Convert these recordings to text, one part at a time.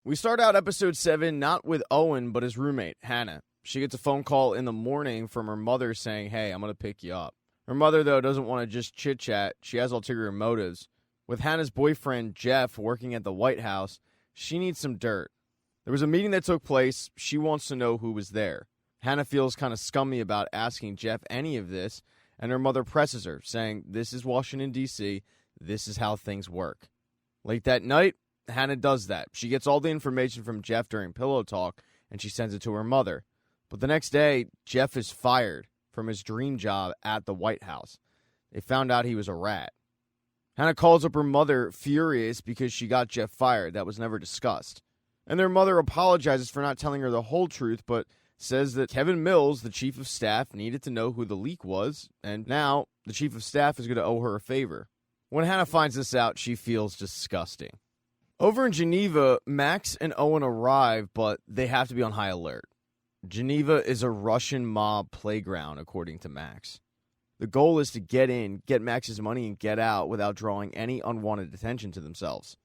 We start out episode 7 not with Owen, but his roommate, Hannah. She gets a phone call in the morning from her mother saying, hey, I'm going to pick you up. Her mother, though, doesn't want to just chit-chat. She has ulterior motives. With Hannah's boyfriend, Jeff, working at the White House, she needs some dirt. There was a meeting that took place. She wants to know who was there. Hannah feels kind of scummy about asking Jeff any of this, and her mother presses her, saying, this is Washington, D.C., this is how things work. Late that night, Hannah does that. She gets all the information from Jeff during pillow talk, and she sends it to her mother. But the next day, Jeff is fired from his dream job at the White House. They found out he was a rat. Hannah calls up her mother, furious because she got Jeff fired. That was never discussed. And their mother apologizes for not telling her the whole truth, but says that Kevin Mills, the chief of staff, needed to know who the leak was, and now the chief of staff is going to owe her a favor. When Hannah finds this out, she feels disgusting. Over in Geneva, Max and Owen arrive, but they have to be on high alert. Geneva is a Russian mob playground, according to Max. The goal is to get in, get Max's money, and get out without drawing any unwanted attention to themselves.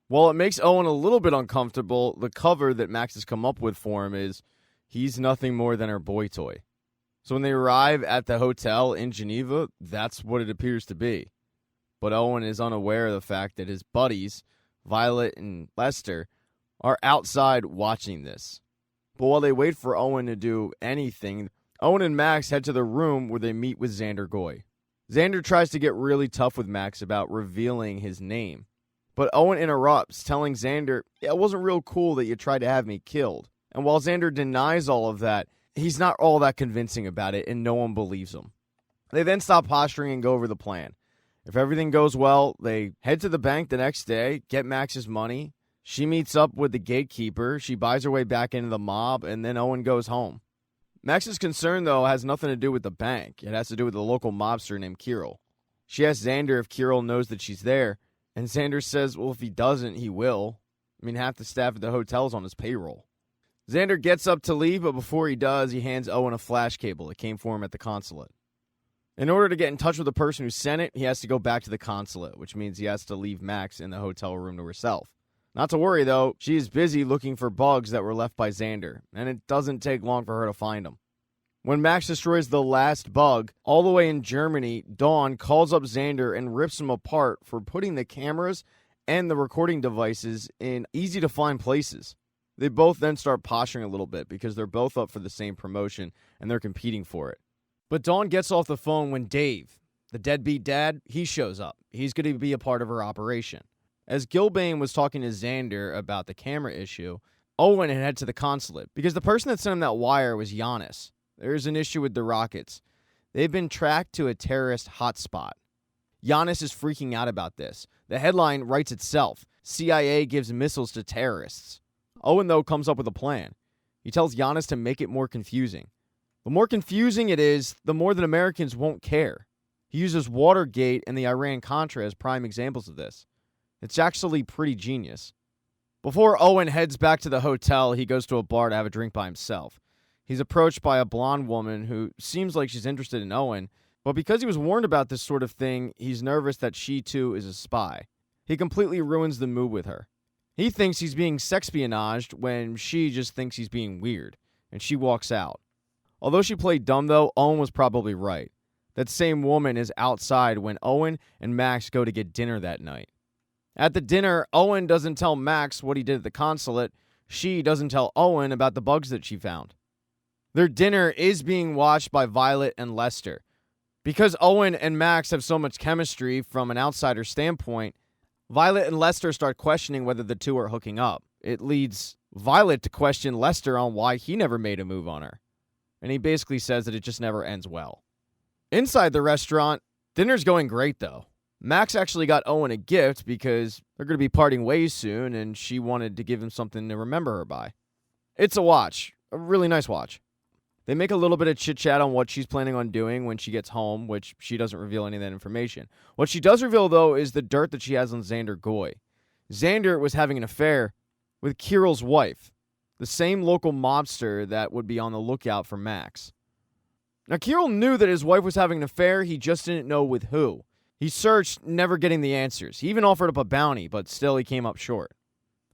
While it makes Owen a little bit uncomfortable, the cover that Max has come up with for him is he's nothing more than her boy toy. So when they arrive at the hotel in Geneva, that's what it appears to be. But Owen is unaware of the fact that his buddies, Violet and Lester, are outside watching this. But while they wait for Owen to do anything, Owen and Max head to the room where they meet with Xander Goy. Xander tries to get really tough with Max about revealing his name. But Owen interrupts, telling Xander, it wasn't real cool that you tried to have me killed. And while Xander denies all of that, he's not all that convincing about it, and no one believes him. They then stop posturing and go over the plan. If everything goes well, they head to the bank the next day, get Max's money. She meets up with the gatekeeper. She buys her way back into the mob, and then Owen goes home. Max's concern, though, has nothing to do with the bank. It has to do with the local mobster named Kiro. She asks Xander if Kiro knows that she's there, and Xander says, well, if he doesn't, he will. I mean, half the staff at the hotel's on his payroll. Xander gets up to leave, but before he does, he hands Owen a flash cable that came for him at the consulate. In order to get in touch with the person who sent it, he has to go back to the consulate, which means he has to leave Max in the hotel room to herself. Not to worry, though, she is busy looking for bugs that were left by Xander, and it doesn't take long for her to find them. When Max destroys the last bug, all the way in Germany, Dawn calls up Xander and rips him apart for putting the cameras and the recording devices in easy-to-find places. They both then start posturing a little bit because they're both up for the same promotion, and they're competing for it. But Dawn gets off the phone when Dave, the deadbeat dad, he shows up. He's going to be a part of her operation. As Gilbane was talking to Xander about the camera issue, Owen had headed to the consulate because the person that sent him that wire was Giannis. There's an issue with the rockets. They've been tracked to a terrorist hotspot. Giannis is freaking out about this. The headline writes itself. CIA gives missiles to terrorists. Owen, though, comes up with a plan. He tells Giannis to make it more confusing. The more confusing it is, the more that Americans won't care. He uses Watergate and the Iran-Contra as prime examples of this. It's actually pretty genius. Before Owen heads back to the hotel, he goes to a bar to have a drink by himself. He's approached by a blonde woman who seems like she's interested in Owen, but because he was warned about this sort of thing, he's nervous that she too is a spy. He completely ruins the mood with her. He thinks he's being sexpionaged when she just thinks he's being weird, and she walks out. Although she played dumb, though, Owen was probably right. That same woman is outside when Owen and Max go to get dinner that night. At the dinner, Owen doesn't tell Max what he did at the consulate. She doesn't tell Owen about the bugs that she found. Their dinner is being watched by Violet and Lester. Because Owen and Max have so much chemistry from an outsider standpoint, Violet and Lester start questioning whether the two are hooking up. It leads Violet to question Lester on why he never made a move on her. And he basically says that it just never ends well. Inside the restaurant, dinner's going great, though. Max actually got Owen a gift because they're going to be parting ways soon, and she wanted to give him something to remember her by. It's a watch. A really nice watch. They make a little bit of chit-chat on what she's planning on doing when she gets home, which she doesn't reveal any of that information. What she does reveal, though, is the dirt that she has on Xander Goy. Xander was having an affair with Kiro's wife, the same local mobster that would be on the lookout for Max. Now, Kiro knew that his wife was having an affair, he just didn't know with who. He searched, never getting the answers. He even offered up a bounty, but still he came up short.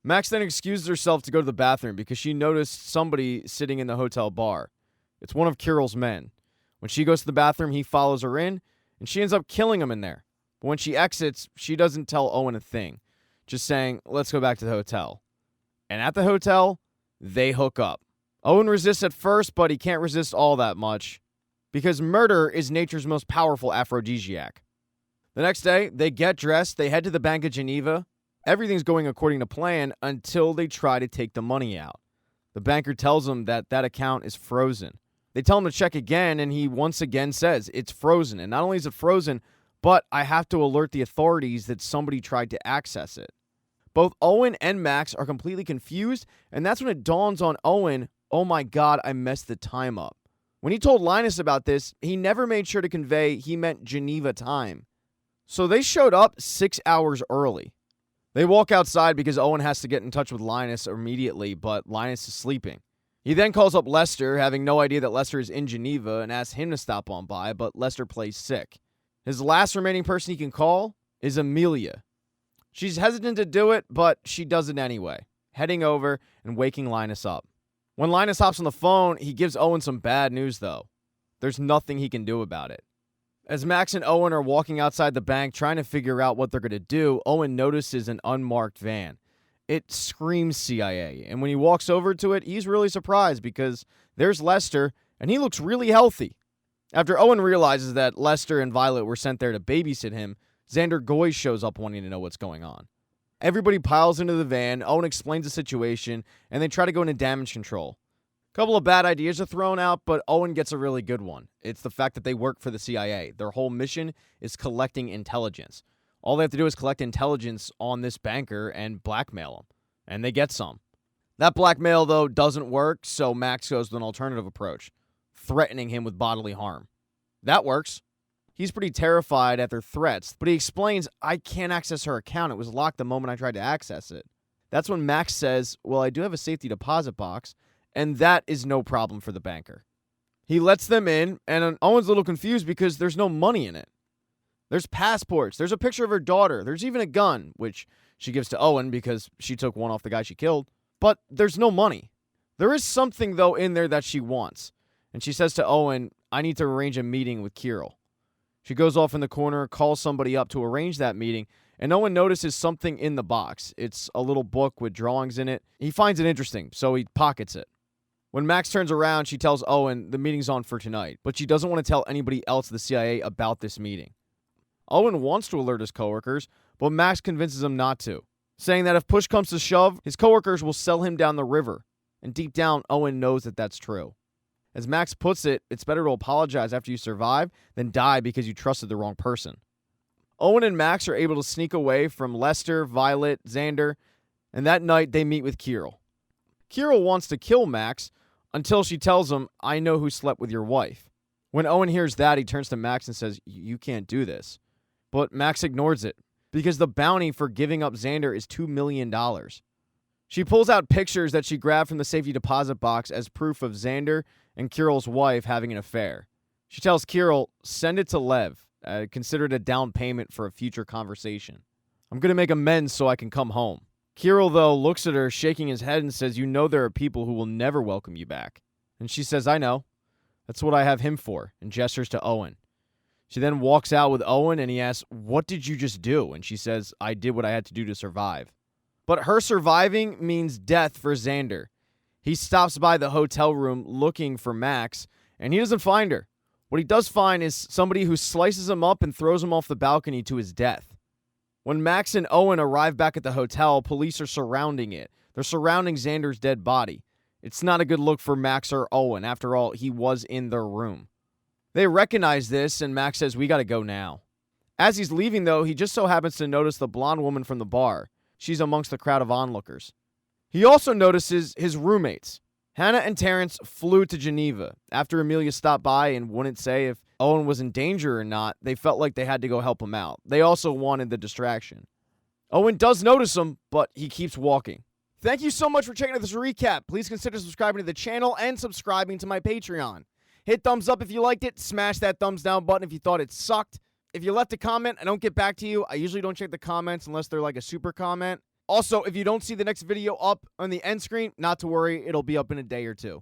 Max then excuses herself to go to the bathroom because she noticed somebody sitting in the hotel bar. It's one of Kiro's men. When she goes to the bathroom, he follows her in, and she ends up killing him in there. But when she exits, she doesn't tell Owen a thing, just saying, let's go back to the hotel. And at the hotel, they hook up. Owen resists at first, but he can't resist all that much because murder is nature's most powerful aphrodisiac. The next day, they get dressed, they head to the Bank of Geneva. Everything's going according to plan until they try to take the money out. The banker tells them that account is frozen. They tell him to check again, and he once again says it's frozen. And not only is it frozen, but I have to alert the authorities that somebody tried to access it. Both Owen and Max are completely confused, and that's when it dawns on Owen, oh my God, I messed the time up. When he told Linus about this, he never made sure to convey he meant Geneva time. So they showed up 6 hours early. They walk outside because Owen has to get in touch with Linus immediately, but Linus is sleeping. He then calls up Lester, having no idea that Lester is in Geneva, and asks him to stop on by, but Lester plays sick. His last remaining person he can call is Amelia. She's hesitant to do it, but she does it anyway, heading over and waking Linus up. When Linus hops on the phone, he gives Owen some bad news, though. There's nothing he can do about it. As Max and Owen are walking outside the bank trying to figure out what they're going to do, Owen notices an unmarked van. It screams CIA, and when he walks over to it, he's really surprised because there's Lester, and he looks really healthy. After Owen realizes that Lester and Violet were sent there to babysit him, Xander Goy shows up wanting to know what's going on. Everybody piles into the van, Owen explains the situation, and they try to go into damage control. A couple of bad ideas are thrown out, but Owen gets a really good one. It's the fact that they work for the CIA. Their whole mission is collecting intelligence. All they have to do is collect intelligence on this banker and blackmail him. And they get some. That blackmail, though, doesn't work, so Max goes with an alternative approach, threatening him with bodily harm. That works. He's pretty terrified at their threats, but he explains, I can't access her account. It was locked the moment I tried to access it. That's when Max says, well, I do have a safety deposit box, and that is no problem for the banker. He lets them in, and Owen's a little confused because there's no money in it. There's passports, there's a picture of her daughter, there's even a gun, which she gives to Owen because she took one off the guy she killed, but there's no money. There is something, though, in there that she wants, and she says to Owen, I need to arrange a meeting with Kiro. She goes off in the corner, calls somebody up to arrange that meeting, and Owen notices something in the box. It's a little book with drawings in it. He finds it interesting, so he pockets it. When Max turns around, she tells Owen the meeting's on for tonight, but she doesn't want to tell anybody else at the CIA about this meeting. Owen wants to alert his coworkers, but Max convinces him not to, saying that if push comes to shove, his coworkers will sell him down the river. And deep down, Owen knows that that's true. As Max puts it, it's better to apologize after you survive than die because you trusted the wrong person. Owen and Max are able to sneak away from Lester, Violet, Xander, and that night they meet with Kiro. Kiro wants to kill Max until she tells him, I know who slept with your wife. When Owen hears that, he turns to Max and says, you can't do this. But Max ignores it because the bounty for giving up Xander is $2 million. She pulls out pictures that she grabbed from the safety deposit box as proof of Xander and Kiro's wife having an affair. She tells Kiro, send it to Lev. Consider it a down payment for a future conversation. I'm going to make amends so I can come home. Kiro, though, looks at her, shaking his head and says, you know there are people who will never welcome you back. And she says, I know. That's what I have him for, and gestures to Owen. She then walks out with Owen, and he asks, what did you just do? And she says, I did what I had to do to survive. But her surviving means death for Xander. He stops by the hotel room looking for Max, and he doesn't find her. What he does find is somebody who slices him up and throws him off the balcony to his death. When Max and Owen arrive back at the hotel, police are surrounding it. They're surrounding Xander's dead body. It's not a good look for Max or Owen. After all, he was in their room. They recognize this, and Max says, we gotta go now. As he's leaving, though, he just so happens to notice the blonde woman from the bar. She's amongst the crowd of onlookers. He also notices his roommates. Hannah and Terrence flew to Geneva. After Amelia stopped by and wouldn't say if Owen was in danger or not, they felt like they had to go help him out. They also wanted the distraction. Owen does notice him, but he keeps walking. Thank you so much for checking out this recap. Please consider subscribing to the channel and subscribing to my Patreon. Hit thumbs up if you liked it. Smash that thumbs down button if you thought it sucked. If you left a comment, I don't get back to you. I usually don't check the comments unless they're like a super comment. Also, if you don't see the next video up on the end screen, not to worry, it'll be up in a day or two.